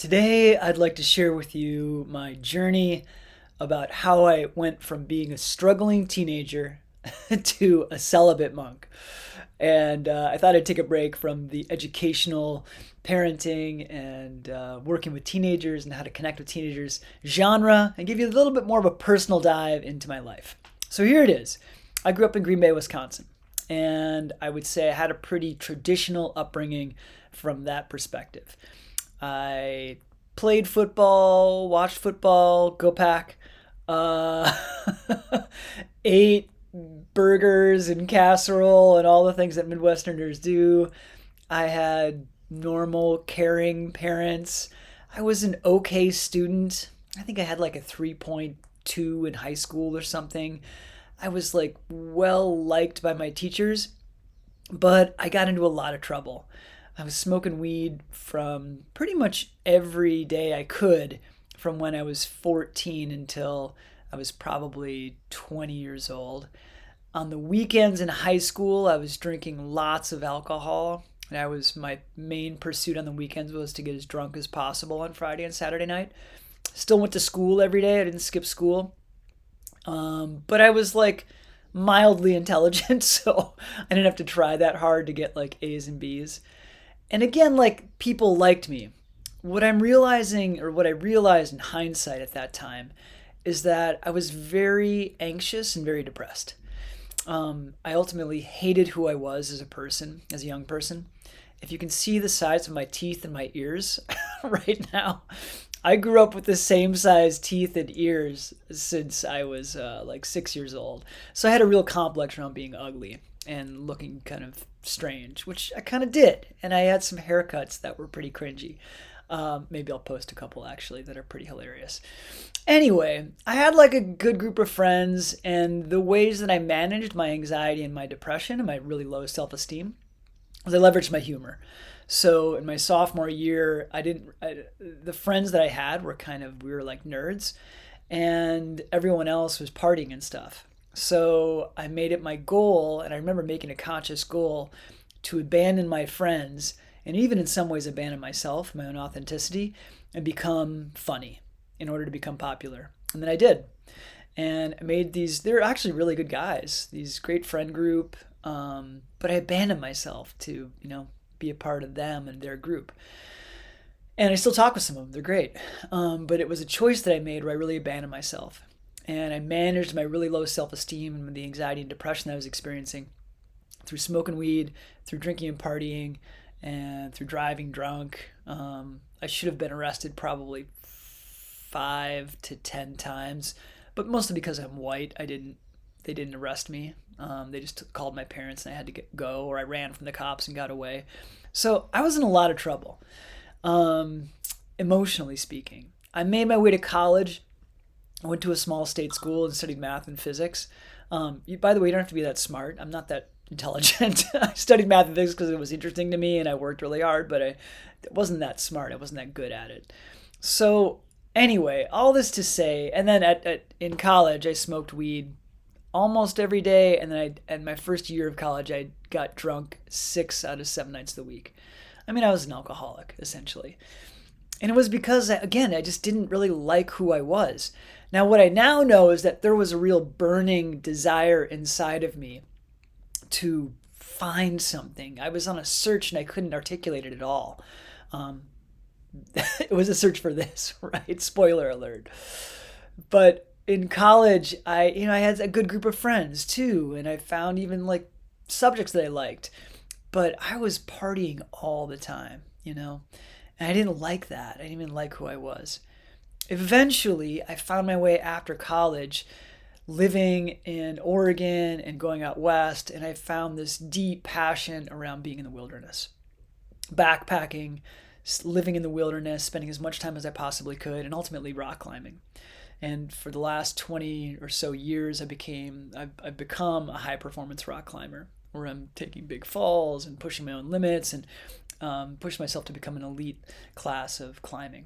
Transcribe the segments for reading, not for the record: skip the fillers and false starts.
Today, I'd like to share with you my journey about how I went from being a struggling teenager to a celibate monk. And I thought I'd take a break from the educational parenting and working with teenagers and how to connect with teenagers genre and give you a little bit more of a personal dive into my life. So here it is. I grew up in Green Bay, Wisconsin, and I would say I had a pretty traditional upbringing from that perspective. I played football, watched football, go pack, uh, ate burgers and casserole and all the things that Midwesterners do. I had normal, caring parents. I was an okay student. I think I had like a 3.2 in high school or something. I was like well liked by my teachers, but I got into a lot of trouble. I was smoking weed from pretty much every day I could from when I was 14 until I was probably 20 years old. On the weekends in high school, I was drinking lots of alcohol. And my main pursuit on the weekends was to get as drunk as possible on Friday and Saturday night. Still went to school every day. I didn't skip school. But I was like mildly intelligent, so I didn't have to try that hard to get like A's and B's. And again, like people liked me. What I'm realizing, or what I realized in hindsight at that time, is that I was very anxious and very depressed. I ultimately hated who I was as a person, as a young person. If you can see the size of my teeth and my ears right now, I grew up with the same size teeth and ears since I was like 6 years old. So I had a real complex around being ugly and looking kind of strange, which I kind of did. And I had some haircuts that were pretty cringy. Maybe I'll post a couple actually that are pretty hilarious. Anyway, I had like a good group of friends, and the ways that I managed my anxiety and my depression and my really low self-esteem was I leveraged my humor. So in my sophomore year, the friends that I had were we were like nerds, and everyone else was partying and stuff. So I made it my goal, and I remember making a conscious goal to abandon my friends and even in some ways abandon myself, my own authenticity, and become funny in order to become popular. And then I did. And I made they're actually really good guys, these great friend group. But I abandoned myself to, be a part of them and their group. And I still talk with some of them. They're great. But it was a choice that I made where I really abandoned myself. And I managed my really low self-esteem and the anxiety and depression that I was experiencing through smoking weed, through drinking and partying, and through driving drunk. I should have been arrested probably 5 to 10 times, but mostly because I'm white. They didn't arrest me. They just called my parents and I had to go, or I ran from the cops and got away. So I was in a lot of trouble, emotionally speaking. I made my way to college. I went to a small state school and studied math and physics. By the way, you don't have to be that smart. I'm not that intelligent. I studied math and physics because it was interesting to me and I worked really hard, but I wasn't that smart. I wasn't that good at it. So anyway, all this to say, and then in college, I smoked weed almost every day. And then in my first year of college, I got drunk 6 out of 7 nights of the week. I mean, I was an alcoholic, essentially. And it was because, again, I just didn't really like who I was. Now, what I now know is that there was a real burning desire inside of me to find something. I was on a search and I couldn't articulate it at all. It was a search for this, right? Spoiler alert. But in college, I had a good group of friends too, and I found even like subjects that I liked. But I was partying all the time, and I didn't like that. I didn't even like who I was. Eventually, I found my way after college living in Oregon and going out west, and I found this deep passion around being in the wilderness. Backpacking, living in the wilderness, spending as much time as I possibly could, and ultimately rock climbing. And for the last 20 or so years, I've become a high performance rock climber where I'm taking big falls and pushing my own limits and pushing myself to become an elite class of climbing.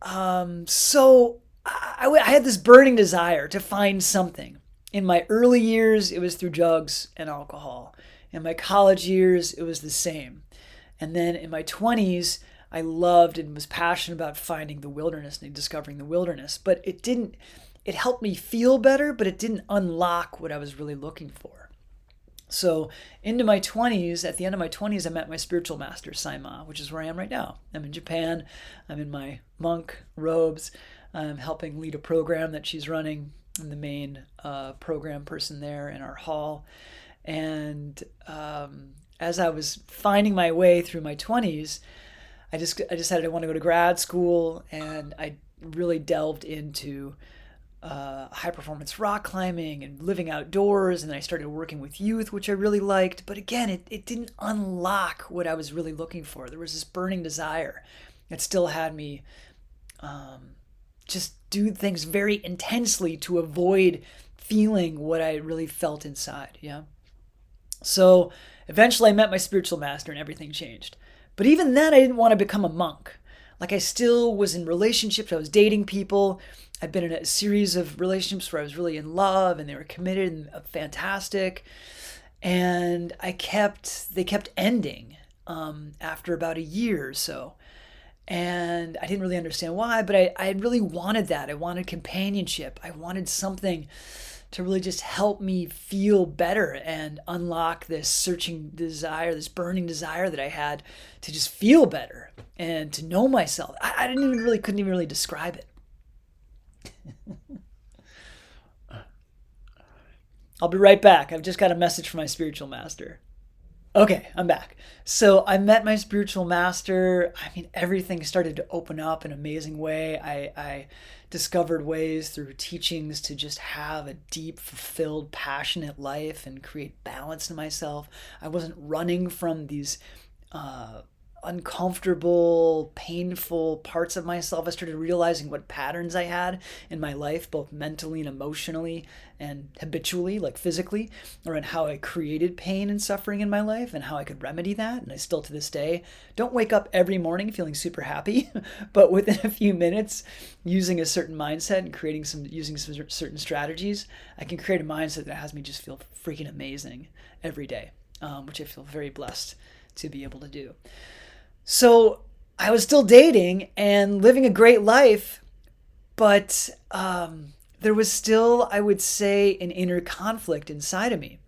So I had this burning desire to find something. In my early years, it was through drugs and alcohol. In my college years, it was the same. And then in my 20s, I loved and was passionate about finding the wilderness and discovering the wilderness. But it helped me feel better, but it didn't unlock what I was really looking for. So into my 20s, at the end of my 20s, I met my spiritual master, Saima, which is where I am right now. I'm in Japan. I'm in my monk robes. I'm helping lead a program that she's running. I'm the main program person there in our hall. And as I was finding my way through my 20s, I decided I want to go to grad school, and I really delved into high performance rock climbing and living outdoors, and then I started working with youth, which I really liked. But again, it didn't unlock what I was really looking for. There was this burning desire that still had me just do things very intensely to avoid feeling what I really felt inside. Yeah. So eventually I met my spiritual master and everything changed. But even then, I didn't want to become a monk. Like, I still was in relationships. I was dating people. I'd been in a series of relationships where I was really in love and they were committed and fantastic. And they kept ending after about a year or so. And I didn't really understand why, but I really wanted that. I wanted companionship. I wanted something to really just help me feel better and unlock this searching desire, this burning desire that I had to just feel better and to know myself. I couldn't even really describe it. I'll be right back. I've just got a message from my spiritual master. Okay, I'm back. So I met my spiritual master. I mean, everything started to open up in an amazing way. I discovered ways through teachings to just have a deep, fulfilled, passionate life and create balance in myself. I wasn't running from these uncomfortable, painful parts of myself. I started realizing what patterns I had in my life, both mentally and emotionally and habitually, like physically, around how I created pain and suffering in my life and how I could remedy that. And I still, to this day, don't wake up every morning feeling super happy, but within a few minutes, using a certain mindset and using some certain strategies, I can create a mindset that has me just feel freaking amazing every day, which I feel very blessed to be able to do. So I was still dating and living a great life, but there was still, I would say, an inner conflict inside of me,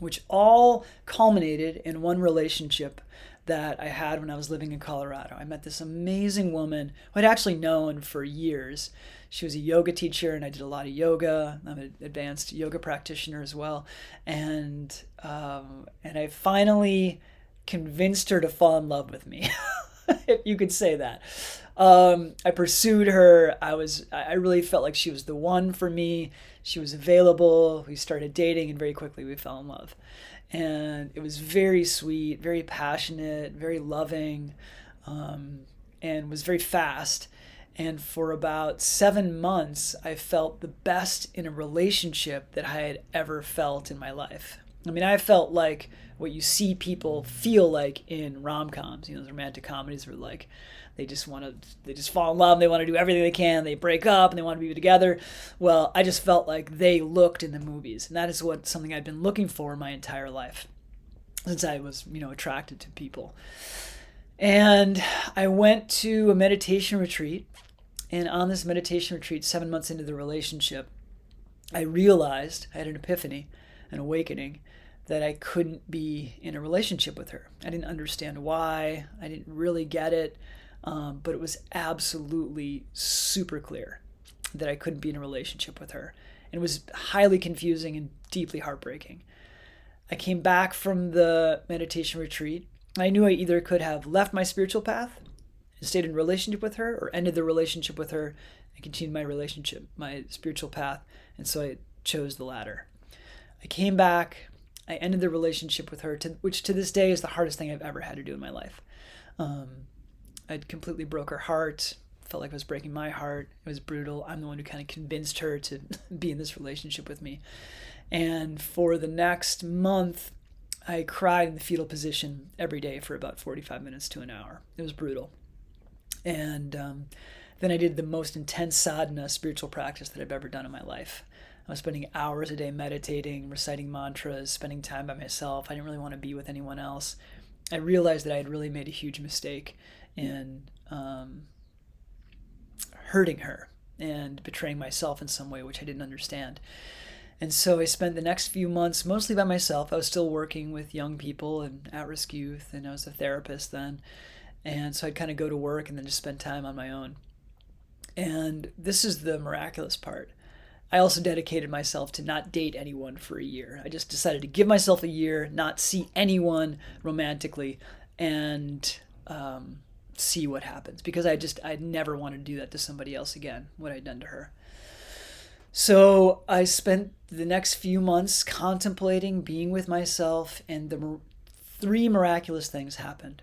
which all culminated in one relationship that I had when I was living in Colorado. I met this amazing woman who I'd actually known for years. She was a yoga teacher, and I did a lot of yoga. I'm an advanced yoga practitioner as well. And I finally convinced her to fall in love with me, if you could say that. I pursued her. I really felt like she was the one for me. She was available. We started dating, and very quickly we fell in love. And it was very sweet, very passionate, very loving, and was very fast. And for about 7 months, I felt the best in a relationship that I had ever felt in my life. I mean, I felt like what you see people feel like in rom-coms, those romantic comedies where like they just fall in love, and they want to do everything they can, they break up and they want to be together. Well, I just felt like they looked in the movies, and that is something I'd been looking for my entire life since I was, attracted to people. And I went to a meditation retreat, and on this meditation retreat, 7 months into the relationship, I realized, I had an epiphany, an awakening, that I couldn't be in a relationship with her. I didn't understand why. I didn't really get it, but it was absolutely super clear that I couldn't be in a relationship with her. And it was highly confusing and deeply heartbreaking. I came back from the meditation retreat. I knew I either could have left my spiritual path and stayed in a relationship with her, or ended the relationship with her and continued my spiritual path. And so I chose the latter. I came back. I ended the relationship with her, which to this day is the hardest thing I've ever had to do in my life. I'd completely broke her heart, felt like I was breaking my heart. It was brutal. I'm the one who kind of convinced her to be in this relationship with me. And for the next month, I cried in the fetal position every day for about 45 minutes to an hour. It was brutal. And then I did the most intense sadhana spiritual practice that I've ever done in my life. I was spending hours a day meditating, reciting mantras, spending time by myself. I didn't really want to be with anyone else. I realized that I had really made a huge mistake in hurting her and betraying myself in some way, which I didn't understand. And so I spent the next few months mostly by myself. I was still working with young people and at-risk youth, and I was a therapist then. And so I'd kind of go to work and then just spend time on my own. And this is the miraculous part. I also dedicated myself to not date anyone for a year. I just decided to give myself a year, not see anyone romantically, and see what happens. Because I'd never want to do that to somebody else again, what I'd done to her. So I spent the next few months contemplating being with myself, and the three miraculous things happened.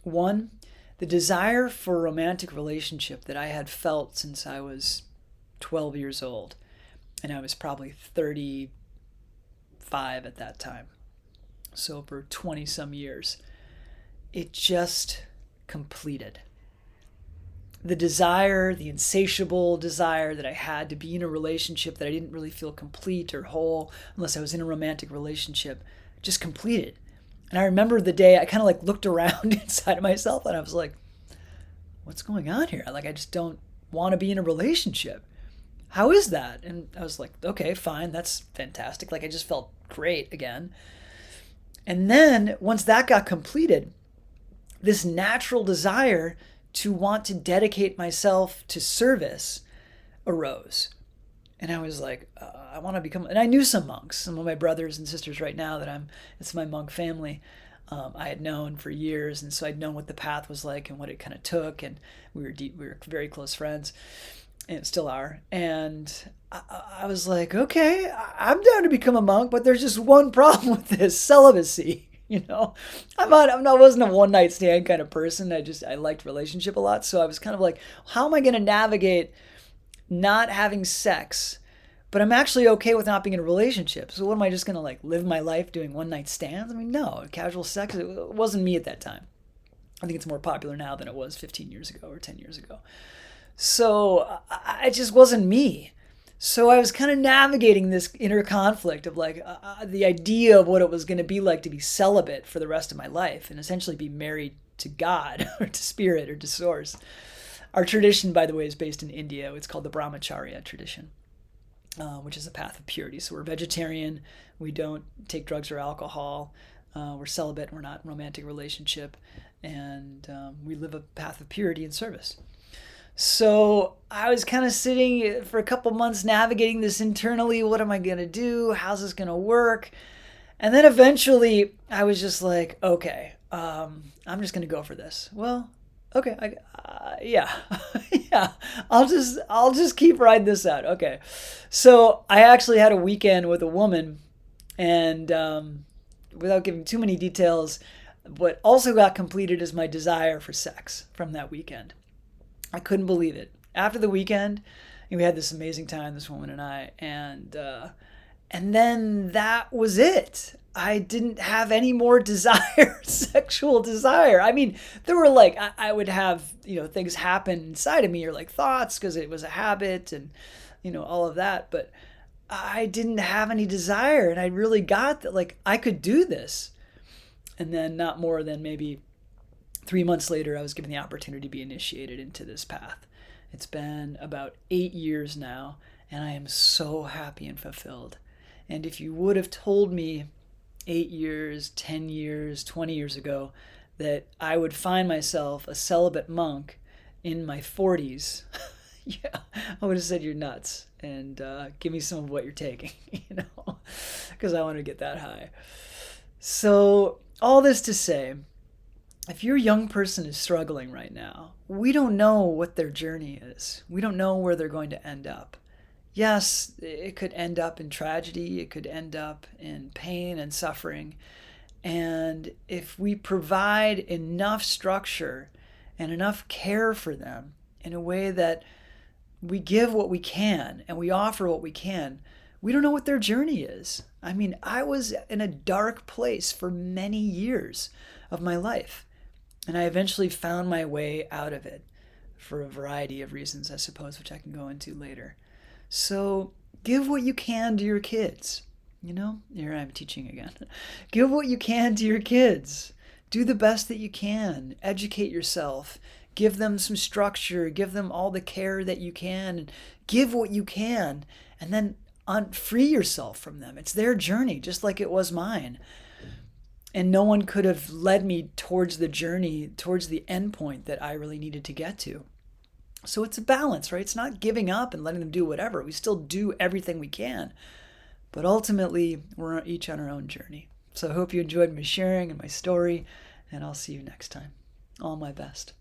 One, the desire for a romantic relationship that I had felt since I was 12 years old, and I was probably 35 at that time. So for 20 some years, it just completed. The desire, the insatiable desire that I had to be in a relationship that I didn't really feel complete or whole unless I was in a romantic relationship, just completed. And I remember the day I kind of like looked around inside of myself and I was like, what's going on here? Like, I just don't want to be in a relationship. How is that? And I was like, okay, fine. That's fantastic. Like, I just felt great again. And then once that got completed, this natural desire to want to dedicate myself to service arose. And I was like, I want to become, and I knew some monks, some of my brothers and sisters right now it's my monk family. I had known for years. And so I'd known what the path was like and what it kind of took. And we were very close friends and still are. And I was like, okay, I'm down to become a monk, but there's just one problem with this: celibacy. I wasn't a one night stand kind of person. I liked relationship a lot. So I was kind of like, how am I going to navigate not having sex, but I'm actually okay with not being in a relationship? So what am I just going to like live my life doing one night stands? I mean, no, casual sex, it wasn't me at that time. I think it's more popular now than it was 15 years ago or 10 years ago. So it just wasn't me. So I was kind of navigating this inner conflict of like the idea of what it was going to be like to be celibate for the rest of my life and essentially be married to God or to spirit or to source. Our tradition, by the way, is based in India. It's called the Brahmacharya tradition, which is a path of purity. So we're vegetarian. We don't take drugs or alcohol. We're celibate. We're not in a romantic relationship. And we live a path of purity and service. So I was kind of sitting for a couple months navigating this internally. What am I going to do? How's this going to work? And then eventually I was just like, okay, I'm just going to go for this. Well, okay, yeah, yeah, I'll just keep riding this out. Okay. So I actually had a weekend with a woman, and without giving too many details, what also got completed is my desire for sex from that weekend. I couldn't believe it. After the weekend, we had this amazing time, this woman and I, and then that was it. I didn't have any more desire, sexual desire. I mean, there were like, I would have, things happen inside of me, or like thoughts, because it was a habit and, all of that. But I didn't have any desire, and I really got that, like, I could do this. And then not more than maybe 3 months later, I was given the opportunity to be initiated into this path. It's been about 8 years now, and I am so happy and fulfilled. And if you would have told me 8 years, 10 years, 20 years ago that I would find myself a celibate monk in my 40s, yeah, I would have said you're nuts, and give me some of what you're taking, because I want to get that high. So all this to say, if your young person is struggling right now, we don't know what their journey is. We don't know where they're going to end up. Yes, it could end up in tragedy. It could end up in pain and suffering. And if we provide enough structure and enough care for them in a way that we give what we can and we offer what we can, we don't know what their journey is. I mean, I was in a dark place for many years of my life. And I eventually found my way out of it for a variety of reasons, I suppose, which I can go into later. So give what you can to your kids. Here I'm teaching again. Give what you can to your kids. Do the best that you can. Educate yourself. Give them some structure. Give them all the care that you can. Give what you can. And then free yourself from them. It's their journey, just like it was mine. And no one could have led me towards the journey, towards the end point that I really needed to get to. So it's a balance, right? It's not giving up and letting them do whatever. We still do everything we can. But ultimately, we're each on our own journey. So I hope you enjoyed my sharing and my story, and I'll see you next time. All my best.